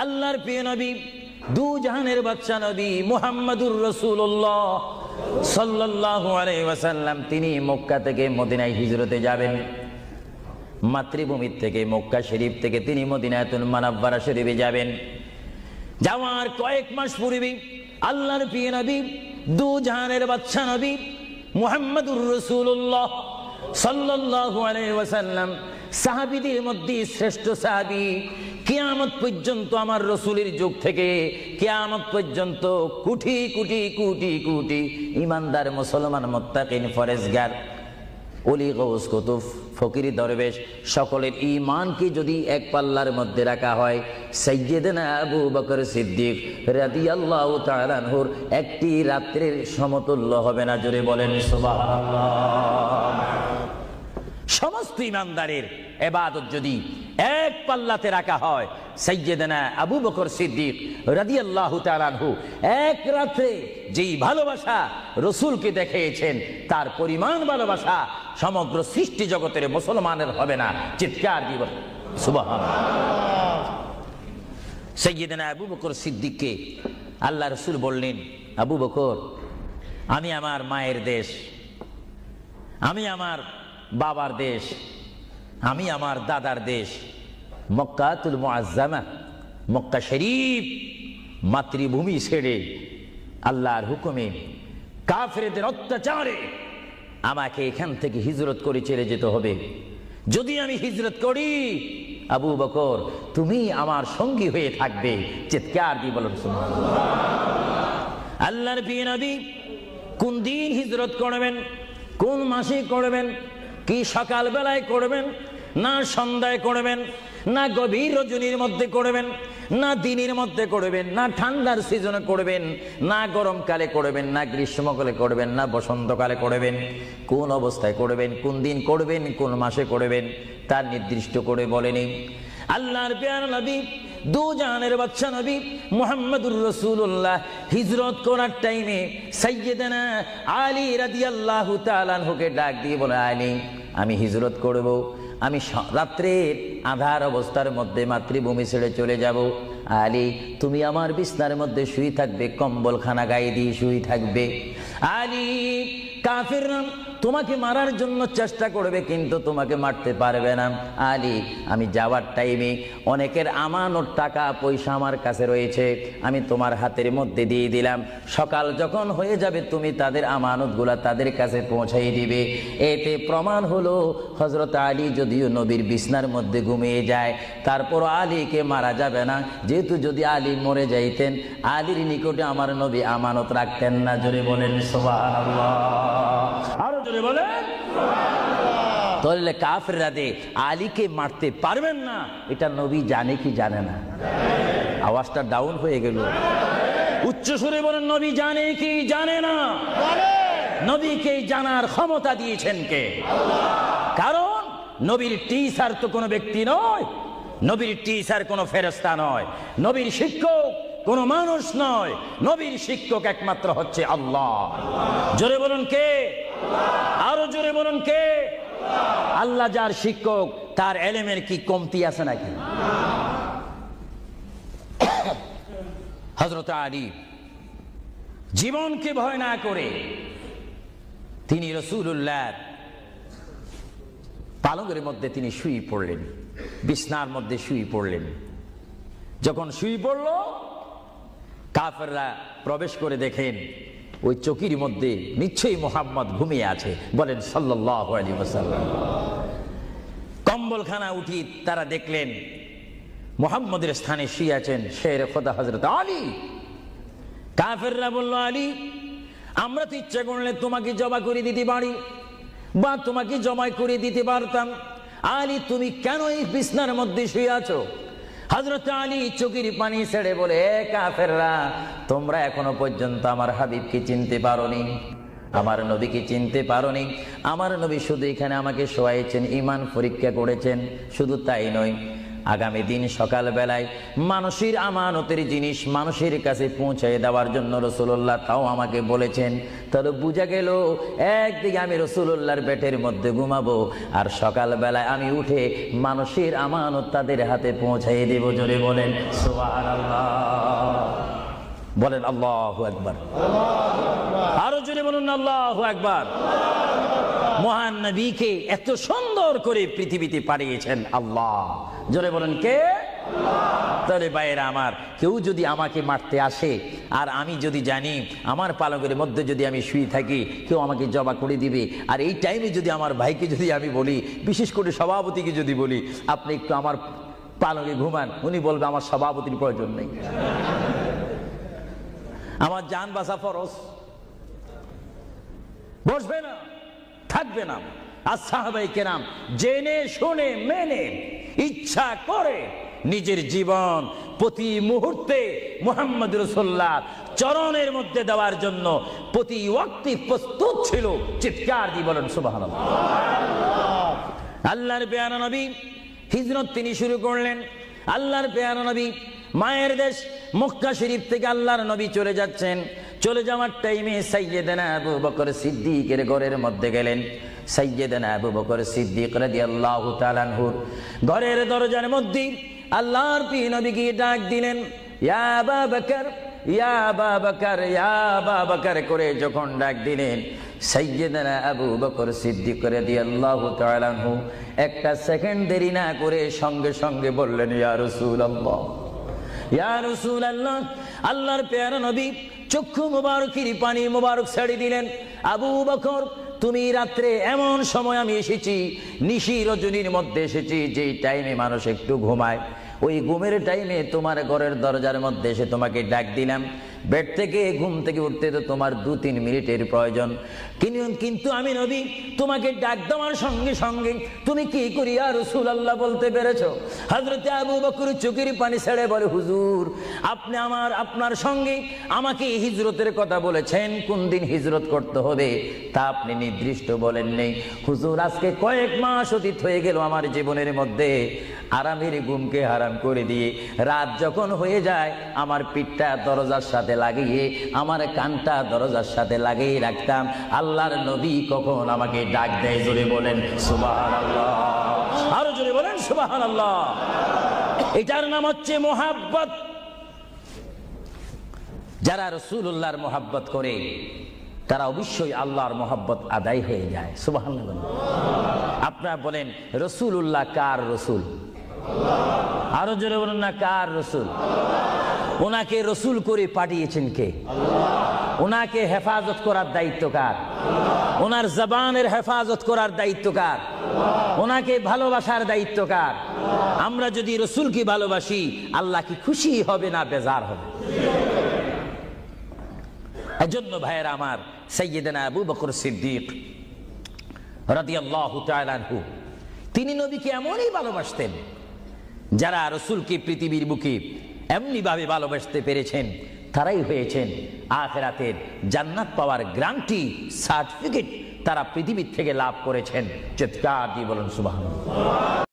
আল্লাহর প্রিয় নবী, দু জাহানের বাদশা নবী মুহাম্মাদুর রাসূলুল্লাহ সাল্লাল্লাহু আলাইহি ওয়াসাল্লাম তিনি মক্কা থেকে মদিনায় হিজরতে যাবেন। মাতৃভূমি থেকে মক্কা শরীফ থেকে তিনি মদিনাতুল মুনাওয়ারা শরীফে যাবেন। যাওয়ার কয়েক মাস পূর্বে আল্লাহর প্রিয় নবী, দু জাহানের বাদশা নবী মুহাম্মাদুর রাসূলুল্লাহ সাল্লাল্লাহু আলাইহি ওয়াসাল্লাম সাহাবীদের মধ্যে শ্রেষ্ঠ সাহাবী, কিয়ামত পর্যন্ত আমার রাসূলের যুগ থেকে কিয়ামত পর্যন্ত কোটি কোটি কোটি কোটি ঈমানদার মুসলমান মুত্তাকিন ফরেজগার ওলি গৌস কুতুব ফকির দরবেশ সকলের ঈমানকে যদি এক পাল্লার মধ্যে রাখা হয়, সাইয়্যিদনা আবু বকর সিদ্দিক রাদিয়াল্লাহু তাআলা আনহুর একটি রাত্রির সমতুল্য হবে না। জোরে বলেন সুবহানাল্লাহ। সমস্ত ঈমানদারের ইবাদত যদি এক পাল্লাতে রাখা হয়, সাইয়্যিদনা আবু বকর সিদ্দিক রাদিয়াল্লাহু তাআলা আনহু এক রাতে যেই ভালোবাসা রাসূলকে দেখিয়েছেন, তার পরিমাণ ভালোবাসা সমগ্র সৃষ্টি জগতের মুসলমানের হবে না। চিৎকার দিব সুবহানাল্লাহ। সাইয়্যিদনা আবু বকর সিদ্দিককে আল্লাহ রাসূল বললেন, আবু বকর, আমি আমার মায়ের দেশ, আমি আমার বাবার দেশ, আমি আমার দাদার দেশ মক্কাতুল মুআজ্জামা মক্কা শরীফ মাতৃভূমি ছেড়ে আল্লাহর হুকুমে কাফেরদের অত্যাচারে আমাকে এখান থেকে হিজরত করে চলে যেতে হবে। যদি আমি হিজরত করি, আবু বকর তুমি আমার সঙ্গী হয়ে থাকবে। চিৎকার দিয়ে বলুন সুবহানাল্লাহ। আল্লাহর প্রিয় নবী কোন দিন হিজরত করবেন, কোন মাসে করবেন, কি সকাল বেলায় করবেন, না সন্ধ্যায় করবেন, না গভীর রজনীর মধ্যে করবেন, না দিনের মধ্যে করবেন, না ঠান্ডার সিজনে করবেন, না গরমকালে করবেন, না গ্রীষ্মকালে করবেন, না বসন্তকালে করবেন, কোন অবস্থায় করবেন, কোন দিন করবেন, কোন মাসে করবেন, তার নির্দিষ্ট করে বলেনি। আল্লাহর প্যারা নবী, দু জাহানের বাদশা নবী মুহাম্মাদুর রাসূলুল্লাহ হিজরত করার টাইমে সাইয়্যিদানা আলী রাদিয়াল্লাহু তাআলা আনহুকে ডাক দিয়ে বলে, আলী আমি হিজরত করব, আমি রাত্রের আঁধার অবস্থার মধ্যে মাতৃভূমি ছেড়ে চলে যাব। আলী তুমি আমার বিছনার মধ্যে শুয়ে থাকবে, কম্বলখানা গায়ে দিয়ে শুয়ে থাকবে। আলী কাফিররা তোমাকে মারার জন্য চেষ্টা করবে, কিন্তু তোমাকে মারতে পারবে না। আলী আমি যাওয়ার টাইমে অনেকের আমানত টাকা পয়সা আমার কাছে রয়েছে, আমি তোমার হাতের মধ্যে দিয়ে দিলাম। সকাল যখন হয়ে যাবে তুমি তাদের আমানতগুলা তাদের কাছে পৌঁছাই দিবে। এতে প্রমাণ হলো হযরত আলী যদিও নবীর বিছনার মধ্যে ঘুমিয়ে যায়, তারপর আলীকে মারা যাবে না, যেহেতু যদি আলী মরে যাইতেন আলীর নিকটে আমার নবী আমানত রাখতেন না। জোরে বলেন সুবহানাল্লাহ। আরো জোরে বলেন সুবহানাল্লাহ। তাহলে কাফেররা আলীকে মারতে পারবেন না, এটা নবী জানে কি জানে না? আওয়াজটা ডাউন হয়ে গেল, উচ্চ সুরে বলেন নবী জানে কি জানে না? নবীকে জানার ক্ষমতা দিয়েছেন কে? আল্লাহ। কারণ নবীর টিচার তো কোনো ব্যক্তি নয়, নবীর টিচার কোনো ফেরেশতা নয়, নবীর শিক্ষক কোনো মানুষ নয়, নবীর শিক্ষক একমাত্র হচ্ছে আল্লাহ। জোরে বলুন কে? আরো জোরে বলুন কে? আল্লাহ যার শিক্ষক, তার এলেমের কি কমতি আছে নাকি? হযরত আলী জীবনকে ভয় না করে তিনি রাসূলুল্লাহ পালঙ্কের মধ্যে তিনি শুয়ে পড়লেন, বিছনার মধ্যে শুয়ে পড়লেন। যখন শুয়ে পড়ল, কাফেররা প্রবেশ করে দেখেন ওই চকির মধ্যে নিশ্চয়ই মুহাম্মদ ঘুমিয়ে আছে। বলেন সাল্লাল্লাহু আলাইহি ওয়াসাল্লাম। কম্বলখানা উঠি তারা দেখলেন মুহাম্মদের স্থানে শুয়ে আছেন শের খোদা হযরত আলী। কাফেররা বলল, আলী আমরা তো ইচ্ছা করলে তোমাকে জবা করে দিতে পারি বা তোমাকে জবাই করে দিতে পারতাম, আলী তুমি কেন এই বিছনার মধ্যে শুয়ে আছো? হযরত আলী চোখের পানি ছেড়ে বলে, কাফেররা তোমরা এখনো পর্যন্ত আমার হাবিবকে চিনতে পারোনি, আমার নবীকে চিনতে পারোনি। আমার নবী শুধু এখানে আমাকে শোয়াইছেন, ঈমান পরীক্ষা করেছেন, শুধু তাই নয় আগামী দিন সকালবেলায় মানুষের আমানতের জিনিস মানুষের কাছে পৌঁছায় দেওয়ার জন্য রাসূলুল্লাহ তাও আমাকে বলেছেন। তাহলে বোঝা গেল একদিকে আমি রাসূলুল্লাহর পেটের মধ্যে ঘুমাবো, আর সকালবেলায় আমি উঠে মানুষের আমানত তাদের হাতে পৌঁছায় দেব। জোরে বলেন সুবহানাল্লাহ, বলেন আল্লাহু আকবার, আরো জোরে বলুন আল্লাহু আকবার। মহান নবীকে এত সুন্দর করে পৃথিবীতে পাঠিয়েছেন আল্লাহ। জোরে বলেন কে? তাহলে ভাইয়েরা আমার, কেউ যদি আমাকে মারতে আসে আর আমি যদি জানি আমার পালকের মধ্যে যদি আমি শুয়ে থাকি কেউ আমাকে জবা করে দিবে, আর এই টাইমে যদি আমার ভাইকে যদি আমি বলি, বিশেষ করে সভাপতিকে যদি বলি আপনি একটু আমার পালকে ঘুমান, উনি বলবে আমার সভাপতির প্রয়োজন নেই, আমার জান বাঁচা ফরজ, বসবে না, থাকবে না। আর সাহাবায়ে কেরাম জেনে শুনে মেনে ইচ্ছা করে নিজের জীবন প্রতি মুহূর্তে মুহাম্মদ রাসূলুল্লাহ চরণের মধ্যে দেওয়ার জন্য প্রতি ওয়াক্তে প্রস্তুত ছিল। চিৎকার দিয়ে বলেন সুবহানাল্লাহ। আল্লাহর পেয়ারা নবী হিজরত তিনি শুরু করলেন। আল্লাহর পেয়ারা নবী মায়ের দেশ মক্কা শরীফ থেকে আল্লাহর নবী চলে যাচ্ছেন। চলে যাওয়ার টাইমে সাইয়্যিদানা আবু বকর সিদ্দিকের ঘরের মধ্যে গেলেন। সাইয়্যিদানা আবু বকর সিদ্দিক রাদিয়াল্লাহু তাআলা আনহু ঘরের দরজার মধ্যে আল্লাহর প্রিয় নবীকে ডাক দিলেন, ইয়া আবু বকর, ইয়া আবু বকর, ইয়া আবু বকর করে যখন ডাক দিলেন, সাইয়্যিদানা আবু বকর সিদ্দিক রাদিয়াল্লাহু তাআলা আনহু একটা সেকেন্ড দেরি না করে সঙ্গে সঙ্গে বললেন, ইয়া রাসূলুল্লাহ, ইয়া রাসূলুল্লাহ। আল্লাহর প্যারা নবী চক্ষু মুবারকের পানি মুবারক ছেড়ে দিলেন, আবু বকর তুমি রাত্রে এমন সময় আমি এসেছি, নিশি রজনীর মধ্যে এসেছি, যেই টাইমে মানুষ একটু ঘুমায়, ওই ঘুমের টাইমে তোমার ঘরের দরজার মধ্যে এসে তোমাকে ডাক দিলাম। বেড থেকে ঘুম থেকে উঠতে তো তোমার 2-3 মিনিটের প্রয়োজন, কিন্তু আমি নবী তোমাকে ডাক দেওয়ার সঙ্গে সঙ্গে তুমি কি করি ইয়া রাসূলুল্লাহ বলতে পেরেছো? হযরতে আবু বকর চোখের পানি ছেড়ে বলে, হুজুর আপনি আপনার সঙ্গে আমাকে হিজরতের কথা বলেছেন, কোন দিন হিজরত করতে হবে তা আপনি নির্দিষ্ট বলেন নেই। হুজুর আজকে কয়েক মাস অতীত হয়ে গেল আমার জীবনের মধ্যে আরামের ঘুমকে হারাম করে দিয়ে, রাত যখন হয়ে যায় আমার পিঠটা দরজার সাথে লাগিয়ে আমার কানটা দরজার সাথে লাগিয়ে রাখতাম, আল্লাহর নবী কখন আমাকে ডাক দেয়। জোরে বলেন সুবহানাল্লাহ, আরো জোরে বলেন সুবহানাল্লাহ। এটার নাম হচ্ছে মুহাব্বত। যারা রাসূলুল্লাহর মুহাব্বত করে তারা অবশ্যই আল্লাহর মুহাব্বত আদায় হয়ে যায়। সুবহানাল্লাহ। আপনারা বলেন রাসূলুল্লাহ কার রাসূল? আরো জোরে বলুন না, কার রাসূল? ওনাকে রাসূল করে পাঠিয়েছেন কে? ওনাকে হেফাজত করার দায়িত্ব কার? ওনার জবানের হেফাজত করার দায়িত্ব কার? ওনাকে ভালোবাসার দায়িত্ব কার? আমরা যদি রাসূলকে ভালোবাসি আল্লাহ কি খুশি হবে না বেজার হবে? এজন্য ভাইয়েরা আমার, সাইয়্যিদানা আবু বকর সিদ্দিক রাদিয়াল্লাহু তাআলা আনহু তিনি নবীকে এমনই ভালোবাসতেন, যারা রাসূলকে পৃথিবীর বুকে এমনি ভাবে ভালোবাসতে পেরেছেন তারাই হয়েছেন আখিরাতের জান্নাত পাওয়ার গ্যারান্টি সার্টিফিকেট তারা পৃথিবীর থেকে লাভ করেছেন। চিৎকার দিয়ে বলুন সুবহানাল্লাহ।